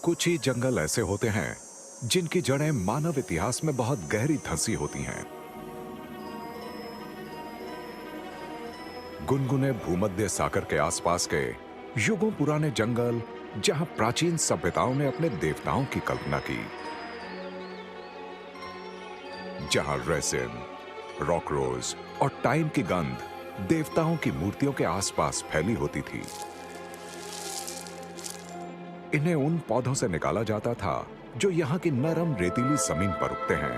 कुछ ही जंगल ऐसे होते हैं जिनकी जड़ें मानव इतिहास में बहुत गहरी धंसी होती हैं। गुनगुने भूमध्य सागर के आसपास के युगों पुराने जंगल, जहां प्राचीन सभ्यताओं ने अपने देवताओं की कल्पना की, जहां रेसिन, रॉक रोज और टाइम की गंध देवताओं की मूर्तियों के आसपास फैली होती थी। इन्हें उन पौधों से निकाला जाता था जो यहाँ की नरम रेतीली जमीन पर उगते हैं।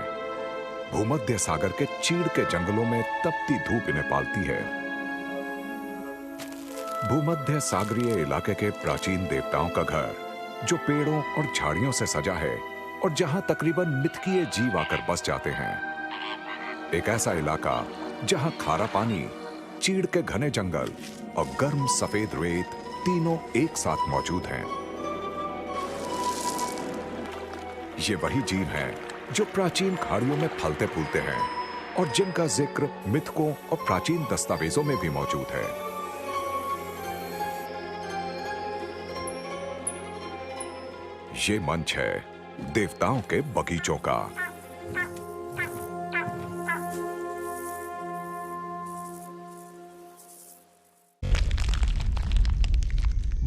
भूमध्य सागर के चीड़ के जंगलों में तपती धूप इन्हें पालती है। भूमध्य सागरीय इलाके के प्राचीन देवताओं का घर, जो पेड़ों और झाड़ियों से सजा है और जहां तकरीबन मिथकीय जीव आकर बस जाते हैं। एक ऐसा इलाका जहां खारा पानी, चीड़ के घने जंगल और गर्म सफेद रेत तीनों एक साथ मौजूद हैं। ये वही जीव हैं जो प्राचीन खाड़ियों में फलते फूलते हैं और जिनका जिक्र मिथकों और प्राचीन दस्तावेजों में भी मौजूद है। ये मंच है देवताओं के बगीचों का।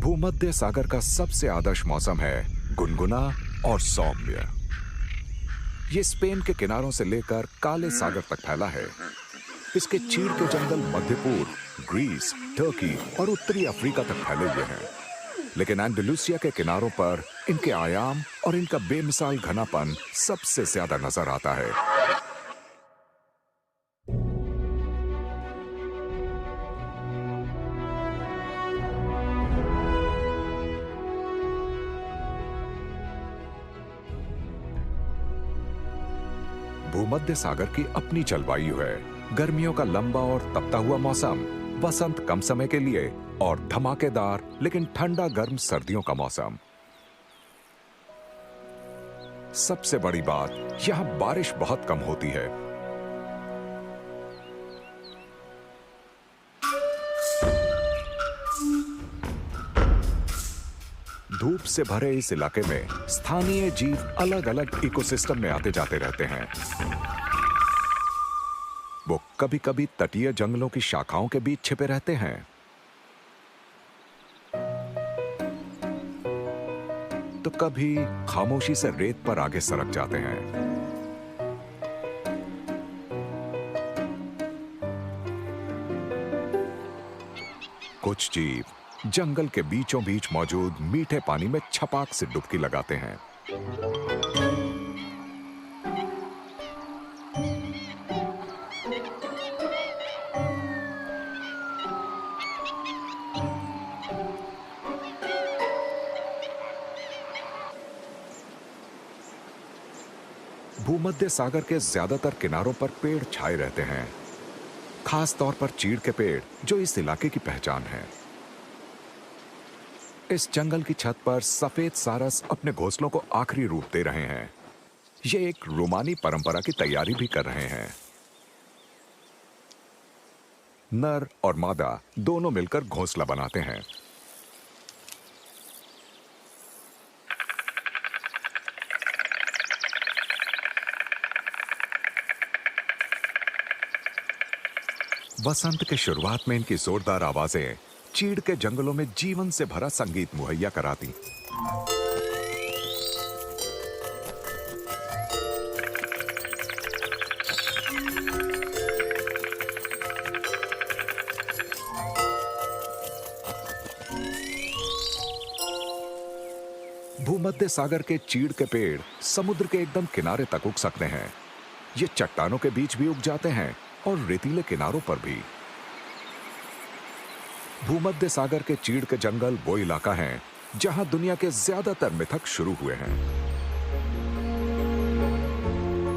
भूमध्य सागर का सबसे आदर्श मौसम है गुनगुना और सौम्य। ये स्पेन के किनारों से लेकर काले सागर तक फैला है। इसके चीड़ के जंगल मध्य पूर्व, ग्रीस, टर्की और उत्तरी अफ्रीका तक फैले हुए हैं। लेकिन एंडलुसिया के किनारों पर इनके आयाम और इनका बेमिसाल घनापन सबसे ज्यादा नजर आता है। भूमध्य सागर की अपनी जलवायु है। गर्मियों का लंबा और तपता हुआ मौसम, वसंत कम समय के लिए और धमाकेदार लेकिन ठंडा गर्म सर्दियों का मौसम। सबसे बड़ी बात, यहां बारिश बहुत कम होती है। धूप से भरे इस इलाके में स्थानीय जीव अलग अलग इकोसिस्टम में आते जाते रहते हैं। वो कभी कभी तटीय जंगलों की शाखाओं के बीच छिपे रहते हैं, तो कभी खामोशी से रेत पर आगे सरक जाते हैं। कुछ जीव जंगल के बीचों बीच मौजूद मीठे पानी में छपाक से डुबकी लगाते हैं। भूमध्य सागर के ज्यादातर किनारों पर पेड़ छाए रहते हैं, खास तौर पर चीड़ के पेड़, जो इस इलाके की पहचान है। इस जंगल की छत पर सफेद सारस अपने घोंसलों को आखिरी रूप दे रहे हैं। ये एक रोमानी परंपरा की तैयारी भी कर रहे हैं। नर और मादा दोनों मिलकर घोंसला बनाते हैं। वसंत के शुरुआत में इनकी जोरदार आवाजें चीड़ के जंगलों में जीवन से भरा संगीत मुहैया कराती। भूमध्य सागर के चीड़ के पेड़ समुद्र के एकदम किनारे तक उग सकते हैं। ये चट्टानों के बीच भी उग जाते हैं और रेतीले किनारों पर भी। भूमध्य सागर के चीड़ के जंगल वो इलाका है जहां दुनिया के ज्यादातर मिथक शुरू हुए हैं।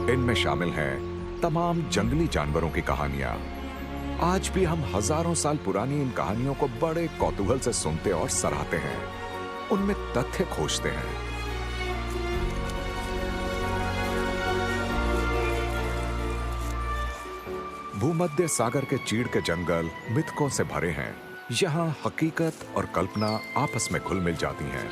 इनमें शामिल हैं तमाम जंगली जानवरों की कहानियां। आज भी हम हजारों साल पुरानी इन कहानियों को बड़े कौतूहल से सुनते और सराहते हैं, उनमें तथ्य खोजते हैं। भूमध्य सागर के चीड़ के जंगल मिथकों से भरे हैं। यहाँ हकीकत और कल्पना आपस में घुल मिल जाती हैं।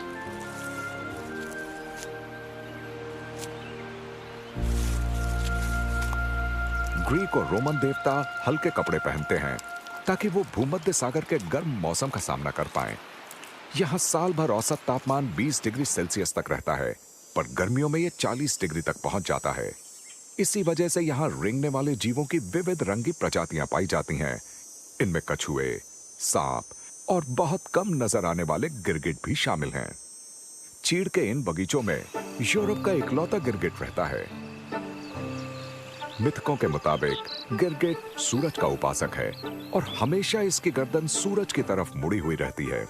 ग्रीक और रोमन देवता हल्के कपड़े पहनते हैं ताकि वो भूमध्य सागर के गर्म मौसम का सामना कर पाएं। यहाँ साल भर औसत तापमान 20 डिग्री सेल्सियस तक रहता है, पर गर्मियों में ये 40 डिग्री तक पहुंच जाता है। इसी वजह से यहाँ रेंगने वाले जीवों की विविध रंगी प्रजातियां पाई जाती हैं। इनमें कछुए, सांप और बहुत कम नजर आने वाले गिरगिट भी शामिल हैं। चीड़ के इन बगीचों में यूरोप का इकलौता गिरगिट रहता है। मिथकों के मुताबिक गिरगिट सूरज का उपासक है और हमेशा इसकी गर्दन सूरज की तरफ मुड़ी हुई रहती है।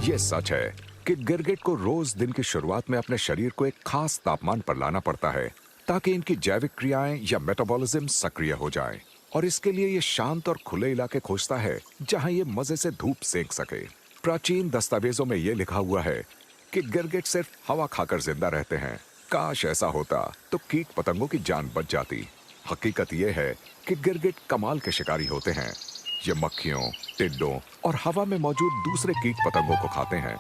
यह सच है कि गिरगिट को रोज दिन की शुरुआत में अपने शरीर को एक खास तापमान पर लाना पड़ता है ताकि इनकी जैविक क्रियाएं या मेटाबॉलिज्म सक्रिय हो जाए, और इसके लिए ये शांत और खुले इलाके खोजता है जहां ये मजे से धूप सेक सके। प्राचीन दस्तावेजों में यह लिखा हुआ है कि गिरगिट सिर्फ हवा खाकर जिंदा रहते हैं। काश ऐसा होता तो कीट पतंगों की जान बच जाती। हकीकत यह है कि गिरगिट कमाल के शिकारी होते हैं। ये मक्खियों, टिड्डों और हवा में मौजूद दूसरे कीट पतंगों को खाते हैं।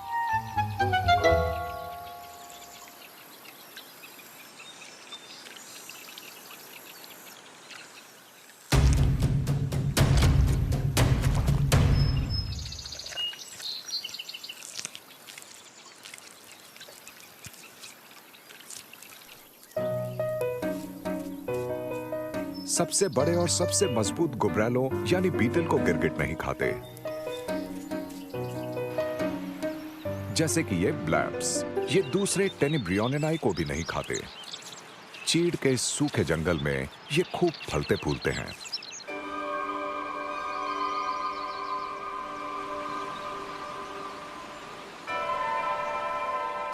सबसे बड़े और सबसे मजबूत गुबरैलों यानी बीटल को गिरगिट नहीं खाते, जैसे कि ये ब्लैप्स। ये दूसरे टेनिब्रियोनेनाई को भी नहीं खाते। चीड़ के इस सूखे जंगल में ये खूब फलते फूलते हैं।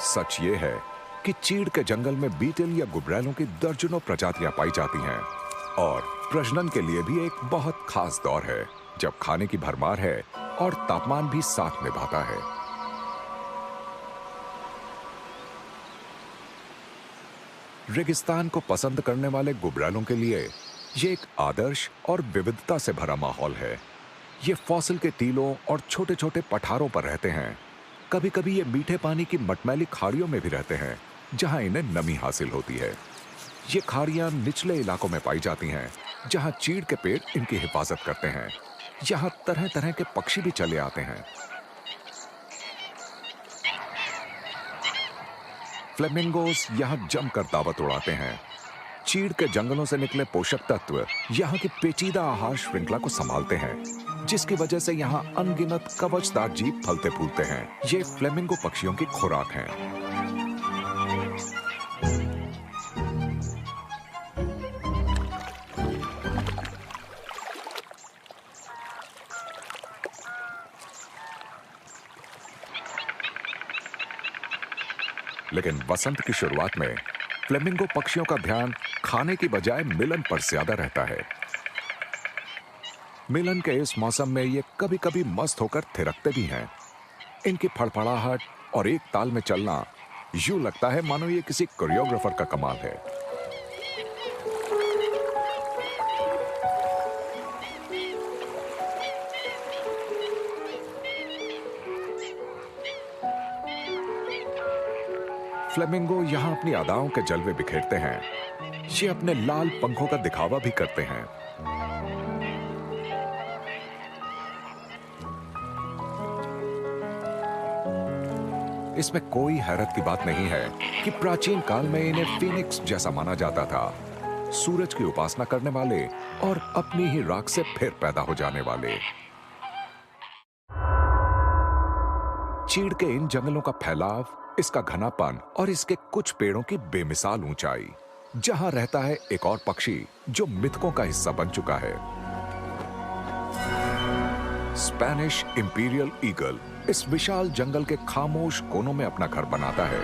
सच ये है कि चीड़ के जंगल में बीटल या गुबरैलों की दर्जनों प्रजातियां पाई जाती हैं, और प्रजनन के लिए भी एक बहुत खास दौर है जब खाने की भरमार है और तापमान भी साथ निभाता है। रेगिस्तान को पसंद करने वाले गुबरैलों के लिए ये एक आदर्श और विविधता से भरा माहौल है। ये फॉसिल के टीलों और छोटे छोटे पठारों पर रहते हैं। कभी कभी ये मीठे पानी की मटमैली खाड़ियों में भी रहते हैं जहां इन्हें नमी हासिल होती है। ये खाड़ियां निचले इलाकों में पाई जाती हैं जहां चीड़ के पेड़ इनकी हिफाजत करते हैं। यहां तरह तरह के पक्षी भी चले आते हैं। फ्लेमिंगोस यहां जमकर दावत उड़ाते हैं। चीड़ के जंगलों से निकले पोषक तत्व यहां की पेचीदा आहार श्रृंखला को संभालते हैं, जिसकी वजह से यहां अनगिनत कवचदार जीव फलते फूलते हैं। ये फ्लेमिंगो पक्षियों की खुराक हैं। लेकिन वसंत की शुरुआत में फ्लेमिंगो पक्षियों का ध्यान खाने की बजाय मिलन पर ज्यादा रहता है। मिलन के इस मौसम में ये कभी कभी मस्त होकर थिरकते भी हैं। इनकी फड़फड़ाहट और एक ताल में चलना यूं लगता है मानो ये किसी कोरियोग्राफर का कमाल है। फ्लेमिंगो यहां अपनी अदाओं के जलवे बिखेरते हैं। ये अपने लाल पंखों का दिखावा भी करते हैं। इसमें कोई हैरत की बात नहीं है कि प्राचीन काल में इन्हें फीनिक्स जैसा माना जाता था, सूरज की उपासना करने वाले और अपनी ही राख से फिर पैदा हो जाने वाले। चीड़ के इन जंगलों का फैलाव, इसका घनापन और इसके कुछ पेड़ों की बेमिसाल ऊंचाई, जहां रहता है एक और पक्षी जो मिथकों का हिस्सा बन चुका है। स्पेनिश इंपीरियल ईगल इस विशाल जंगल के खामोश कोनों में अपना घर बनाता है।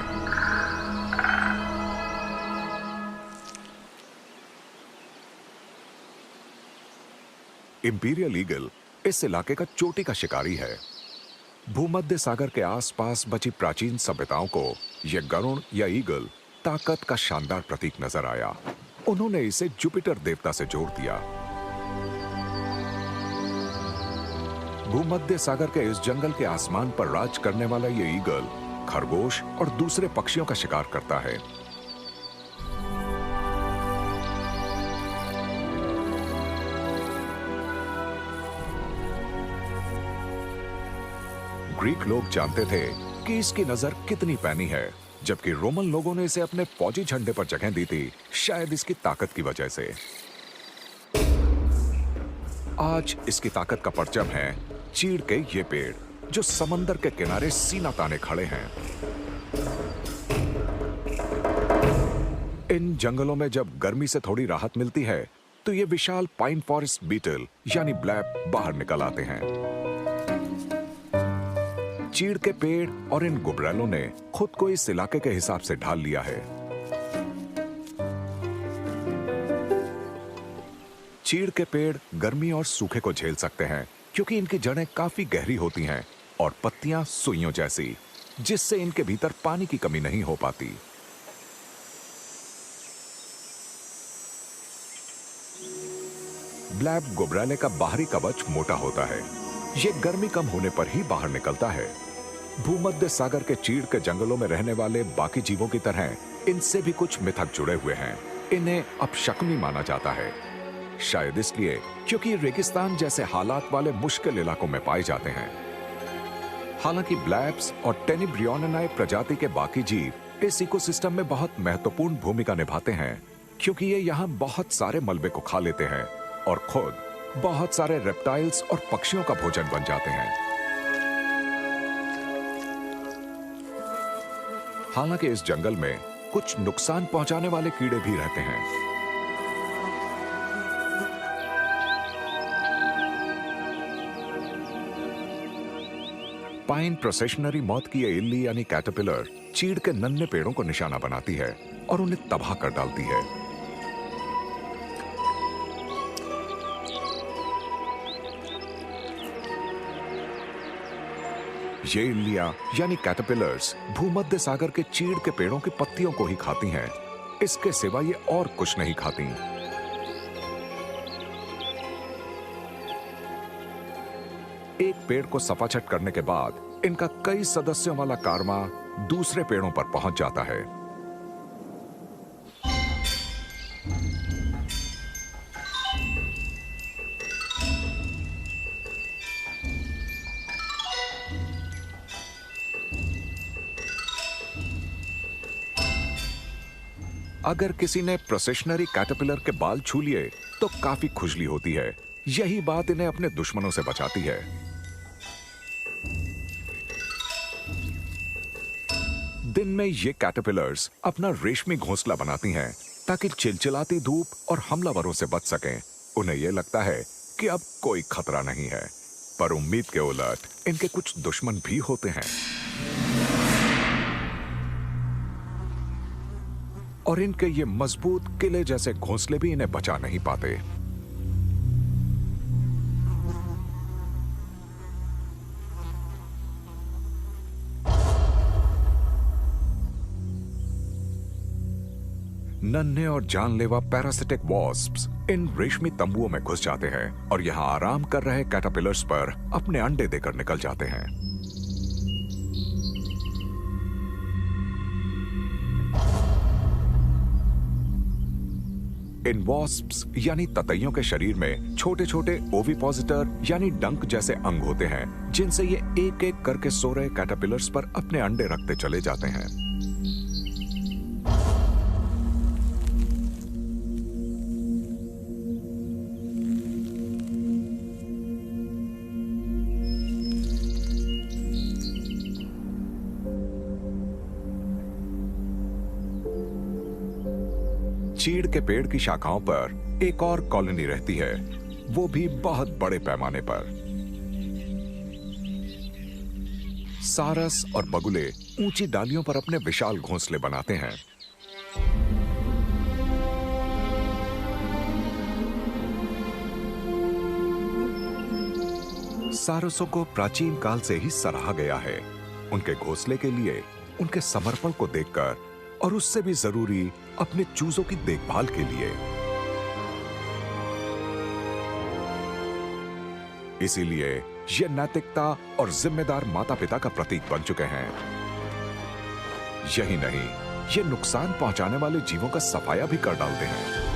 इंपीरियल ईगल इस इलाके का चोटी का शिकारी है। भूमध्य सागर के आसपास बची प्राचीन सभ्यताओं को यह गरुड़ या ईगल ताकत का शानदार प्रतीक नजर आया। उन्होंने इसे जुपिटर देवता से जोड़ दिया। भूमध्य सागर के इस जंगल के आसमान पर राज करने वाला ये ईगल खरगोश और दूसरे पक्षियों का शिकार करता है। ग्रीक लोग जानते थे कि इसकी नजर कितनी पैनी है, जबकि रोमन लोगों ने इसे अपने फौजी झंडे पर जगह दी थी, शायद इसकी ताकत की वजह से। आज इसकी ताकत का परचम है चीड़ के ये पेड़, जो समंदर के किनारे सीना ताने खड़े हैं। इन जंगलों में जब गर्मी से थोड़ी राहत मिलती है, तो ये विशाल पाइन फॉरेस्ट बीटल यानी ब्लैप बाहर निकल आते हैं। चीड़ के पेड़ और इन गुबरैलों ने खुद को इस इलाके के हिसाब से ढाल लिया है। चीड़ के पेड़ गर्मी और सूखे को झेल सकते हैं, क्योंकि इनकी जड़ें काफी गहरी होती हैं और पत्तियां सुइयों जैसी, जिससे इनके भीतर पानी की कमी नहीं हो पाती। ब्लैप गुबरैले का बाहरी कवच मोटा होता है। यह गर्मी कम होने पर ही बाहर निकलता है। भूमध्य सागर के चीड़ के जंगलों में रहने वाले बाकी जीवों की तरह इनसे भी कुछ मिथक जुड़े हुए हैं। इन्हें अपशकुनी माना जाता है, शायद इसलिए क्योंकि रेगिस्तान जैसे हालात वाले मुश्किल इलाकों में पाए जाते हैं। हालांकि ब्लैप्स और टेनिब्रियोनेनाe प्रजाति के बाकी जीव इस इकोसिस्टम में बहुत महत्वपूर्ण भूमिका निभाते हैं, क्योंकि ये यहाँ बहुत सारे मलबे को खा लेते हैं और खुद बहुत सारे रेप्टाइल्स और पक्षियों का भोजन बन जाते हैं। हालांकि इस जंगल में कुछ नुकसान पहुंचाने वाले कीड़े भी रहते हैं। पाइन प्रोसेशनरी मौत की ये इल्ली यानी कैटरपिलर चीड़ के नन्हे पेड़ों को निशाना बनाती है और उन्हें तबाह कर डालती है। ये इल्लियां यानी कैटरपिलर्स भूमध्य सागर के चीड़ के पेड़ों की पत्तियों को ही खाती हैं। इसके सिवा ये और कुछ नहीं खाती। एक पेड़ को सफाचट करने के बाद इनका कई सदस्यों वाला कारवां दूसरे पेड़ों पर पहुंच जाता है। अगर किसी ने प्रोसेशनरी कैटरपिलर के बाल छू लिए तो काफी खुजली होती है। यही बात इन्हें अपने दुश्मनों से बचाती है। दिन में ये कैटरपिलर्स अपना रेशमी घोंसला बनाती हैं ताकि चिलचिलाती धूप और हमलावरों से बच सकें। उन्हें यह लगता है कि अब कोई खतरा नहीं है, पर उम्मीद के उलट इनके कुछ दुश्मन भी होते हैं और इनके ये मजबूत किले जैसे घोंसले भी इन्हें बचा नहीं पाते। नन्हे और जानलेवा पैरासिटिक वॉस्प्स इन रेशमी तंबुओं में घुस जाते हैं और यहां आराम कर रहे कैटरपिलर्स पर अपने अंडे देकर निकल जाते हैं। इन वॉस्प्स यानी ततैयों के शरीर में छोटे छोटे ओविपोजिटर यानी डंक जैसे अंग होते हैं, जिनसे ये एक एक करके सो रहे कैटरपिलर्स पर अपने अंडे रखते चले जाते हैं। चीड़ के पेड़ की शाखाओं पर एक और कॉलोनी रहती है, वो भी बहुत बड़े पैमाने पर। सारस और बगुले ऊंची डालियों पर अपने विशाल घोंसले बनाते हैं। सारसों को प्राचीन काल से ही सराहा गया है, उनके घोंसले के लिए, उनके समर्पण को देखकर और उससे भी जरूरी अपने चूजों की देखभाल के लिए। इसीलिए ये नैतिकता और जिम्मेदार माता पिता का प्रतीक बन चुके हैं। यही नहीं, ये नुकसान पहुंचाने वाले जीवों का सफाया भी कर डालते हैं।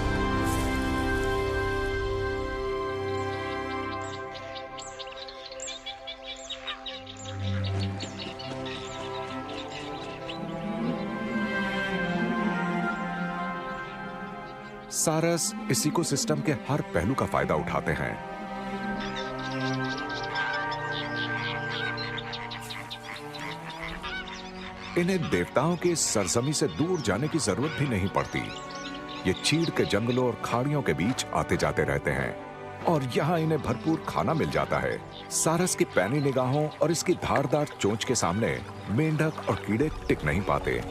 सारस इस इकोसिस्टम के हर पहलू का फायदा उठाते हैं। इन्हें देवताओं की सरजमी से दूर जाने की जरूरत भी नहीं पड़ती। ये चीड़ के जंगलों और खाड़ियों के बीच आते जाते रहते हैं और यहाँ इन्हें भरपूर खाना मिल जाता है। सारस की पैनी निगाहों और इसकी धारदार चोंच के सामने मेंढक और कीड़े टिक नहीं पाते।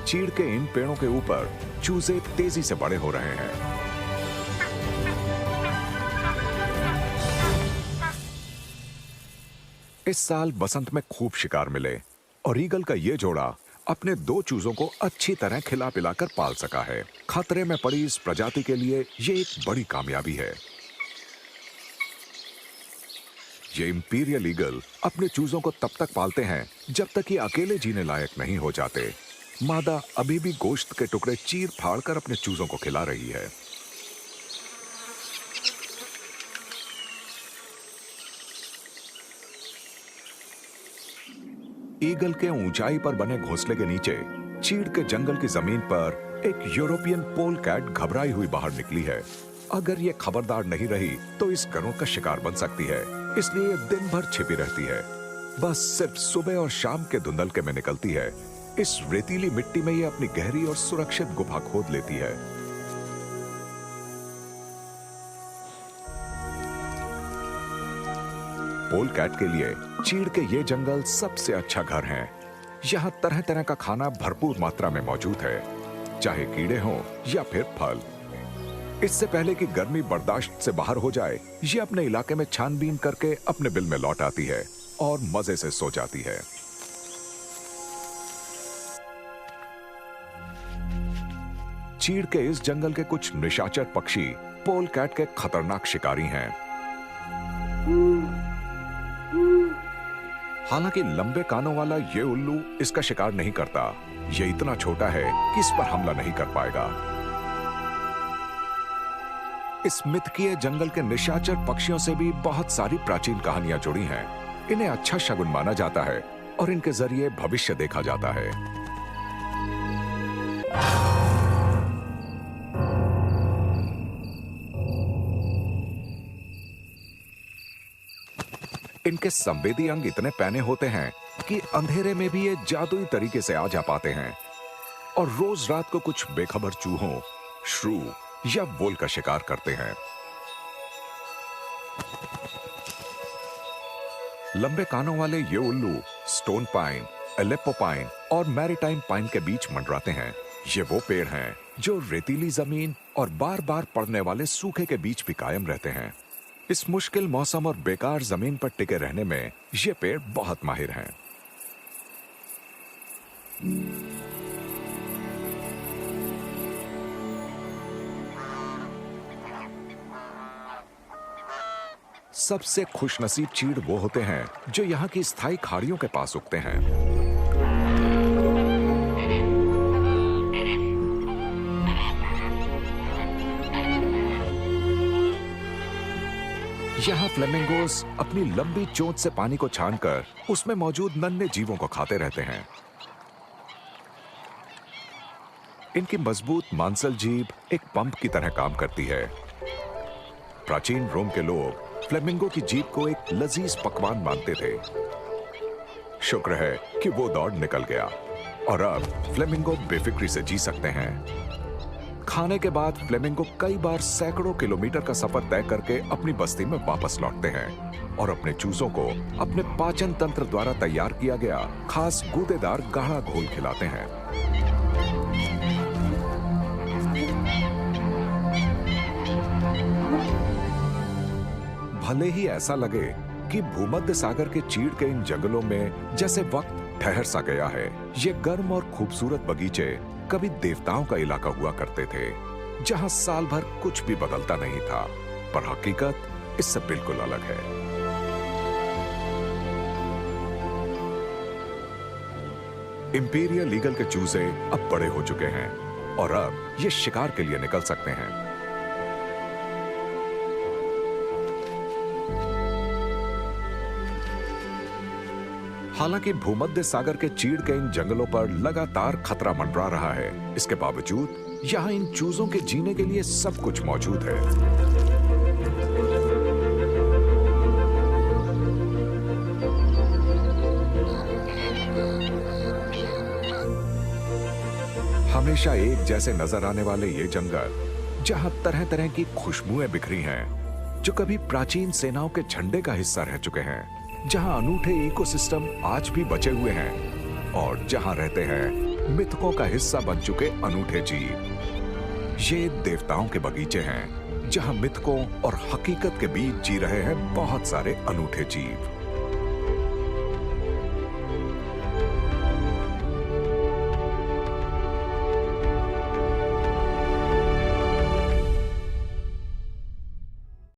चीड़ के इन पेड़ों के ऊपर चूजे तेजी से बड़े हो रहे हैं। इस साल बसंत में खूब शिकार मिले और ईगल का ये जोड़ा अपने 2 चूजों को अच्छी तरह खिला पिलाकर पाल सका है। खतरे में पड़ी इस प्रजाति के लिए ये एक बड़ी कामयाबी है। ये इंपीरियल ईगल अपने चूजों को तब तक पालते हैं जब तक ये अकेले जीने लायक नहीं हो जाते। मादा अभी भी गोश्त के टुकड़े चीर फाड़ कर अपने चूजों को खिला रही है। ईगल के ऊंचाई पर बने घोंसले के नीचे चीड़ के जंगल की जमीन पर एक यूरोपियन पोल कैट घबराई हुई बाहर निकली है। अगर ये खबरदार नहीं रही तो इस गरुड़ का शिकार बन सकती है, इसलिए दिन भर छिपी रहती है। बस सिर्फ सुबह और शाम के धुंधलके में निकलती है। इस रेतीली मिट्टी में ये अपनी गहरी और सुरक्षित गुफा खोद लेती है। पोल कैट के लिए चीड़ के ये जंगल सबसे अच्छा घर है। यहाँ तरह तरह का खाना भरपूर मात्रा में मौजूद है, चाहे कीड़े हों या फिर फल। इससे पहले कि गर्मी बर्दाश्त से बाहर हो जाए, ये अपने इलाके में छानबीन करके अपने बिल में लौट आती है और मजे से सो जाती है। चीड़ के इस जंगल के कुछ निशाचर पक्षी पोल कैट के खतरनाक शिकारी हैं। हालांकि लंबे कानों वाला ये उल्लू इसका शिकार नहीं करता। ये इतना छोटा है कि इस पर हमला नहीं कर पाएगा। इस मिथकीय जंगल के निशाचर पक्षियों से भी बहुत सारी प्राचीन कहानियां जुड़ी हैं। इन्हें अच्छा शगुन माना जाता है और इनके जरिए भविष्य देखा जाता है। इनके संवेदी अंग इतने पैने होते हैं कि अंधेरे में भी ये जादुई तरीके से आ जा पाते हैं और रोज रात को कुछ बेखबर चूहों, श्रू या वोल का शिकार करते हैं। लंबे कानों वाले ये उल्लू स्टोन पाइन, एलेप्पो पाइन और मैरीटाइम पाइन के बीच मंडराते हैं। ये वो पेड़ हैं जो रेतीली जमीन और बार बार पड़ने वाले सूखे के बीच भी कायम रहते हैं। इस मुश्किल मौसम और बेकार जमीन पर टिके रहने में ये पेड़ बहुत माहिर हैं। सबसे खुशनसीब चीड़ वो होते हैं जो यहाँ की स्थायी खाड़ियों के पास उगते हैं। यहाँ फ्लेमिंगोस अपनी लंबी चोंच से पानी को छानकर उसमें मौजूद नन्हे जीवों को खाते रहते हैं। इनकी मजबूत मांसल जीभ एक पंप की तरह काम करती है। प्राचीन रोम के लोग फ्लेमिंगो की जीभ को एक लजीज पकवान मानते थे। शुक्र है कि वो दौर निकल गया और अब फ्लेमिंगो बेफिक्री से जी सकते हैं। खाने के बाद फ्लेमिंगो कई बार सैकड़ों किलोमीटर का सफर तय करके अपनी बस्ती में वापस लौटते हैं और अपने चूजों को अपने पाचन तंत्र द्वारा तैयार किया गया खास गूदेदार गाढ़ा घोल खिलाते हैं। भले ही ऐसा लगे कि भूमध्य सागर के चीड़ के इन जंगलों में जैसे वक्त ठहर सा गया है, ये गर्म और खूबसूरत बगीचे कभी देवताओं का इलाका हुआ करते थे, जहां साल भर कुछ भी बदलता नहीं था। पर हकीकत इससे बिल्कुल अलग है। इंपीरियल ईगल के चूजे अब बड़े हो चुके हैं और अब ये शिकार के लिए निकल सकते हैं। हालांकि भूमध्य सागर के चीड़ के इन जंगलों पर लगातार खतरा मंडरा रहा है, इसके बावजूद यहां इन चूजों के जीने के लिए सब कुछ मौजूद है। हमेशा एक जैसे नजर आने वाले ये जंगल, जहां तरह तरह की खुशबुएं बिखरी हैं, जो कभी प्राचीन सेनाओं के झंडे का हिस्सा रह चुके हैं, जहां अनूठे इकोसिस्टम आज भी बचे हुए हैं और जहां रहते हैं मिथकों का हिस्सा बन चुके अनूठे जीव। ये देवताओं के बगीचे हैं, जहां मिथकों और हकीकत के बीच जी रहे हैं बहुत सारे अनूठे जीव।